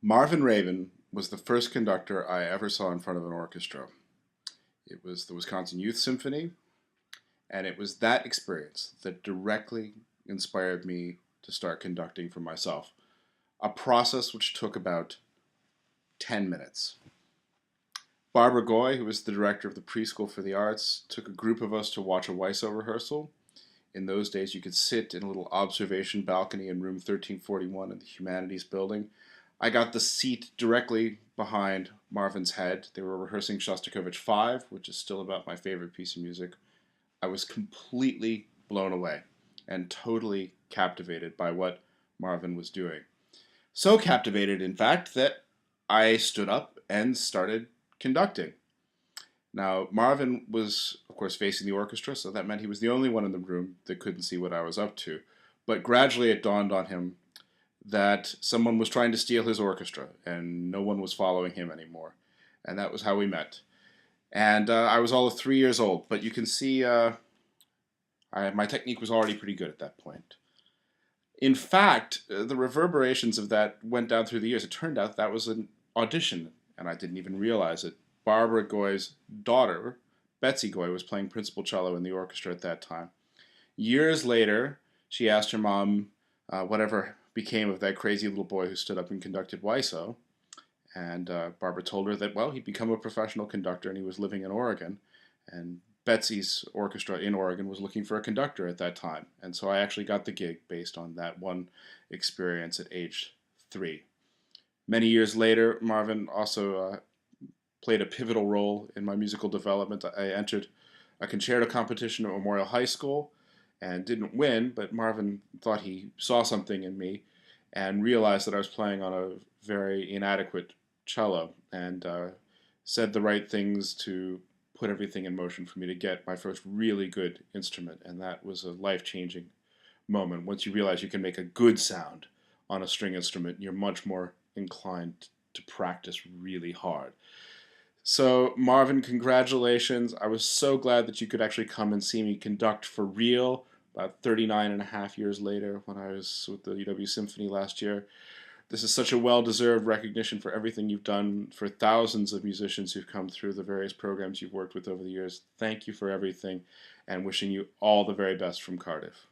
Marvin Rabin was the first conductor I ever saw in front of an orchestra. It was the Wisconsin Youth Symphony, and it was that experience that directly inspired me to start conducting for myself. A process which took about 10 minutes. Barbara Goy, who was the director of the Preschool for the Arts, took a group of us to watch a WISO rehearsal. In those days, you could sit in a little observation balcony in room 1341 in the Humanities building. I got the seat directly behind Marvin's head. They were rehearsing Shostakovich 5, which is still about my favorite piece of music. I was completely blown away and totally captivated by what Marvin was doing. So captivated, in fact, that I stood up and started conducting. Now, Marvin was, of course, facing the orchestra, so that meant he was the only one in the room that couldn't see what I was up to. But gradually it dawned on him that someone was trying to steal his orchestra, and no one was following him anymore. And that was how we met. And I was all of 3 years old, but you can see my technique was already pretty good at that point. In fact, the reverberations of that went down through the years. It turned out that was an audition, and I didn't even realize it. Barbara Goy's daughter, Betsy Goy, was playing principal cello in the orchestra at that time. Years later, she asked her mom whatever became of that crazy little boy who stood up and conducted WISO. And Barbara told her that, well, he'd become a professional conductor and he was living in Oregon. And Betsy's orchestra in Oregon was looking for a conductor at that time. And so I actually got the gig based on that one experience at age 3. Many years later, Marvin also played a pivotal role in my musical development. I entered a concerto competition at Memorial High School and didn't win, but Marvin thought he saw something in me and realized that I was playing on a very inadequate cello and said the right things to put everything in motion for me to get my first really good instrument. And that was a life-changing moment. Once you realize you can make a good sound on a string instrument, you're much more inclined to practice really hard. So, Marvin, congratulations. I was so glad that you could actually come and see me conduct for real about 39 and a half years later when I was with the UW Symphony last year. This is such a well-deserved recognition for everything you've done for thousands of musicians who've come through the various programs you've worked with over the years. Thank you for everything, and wishing you all the very best from Cardiff.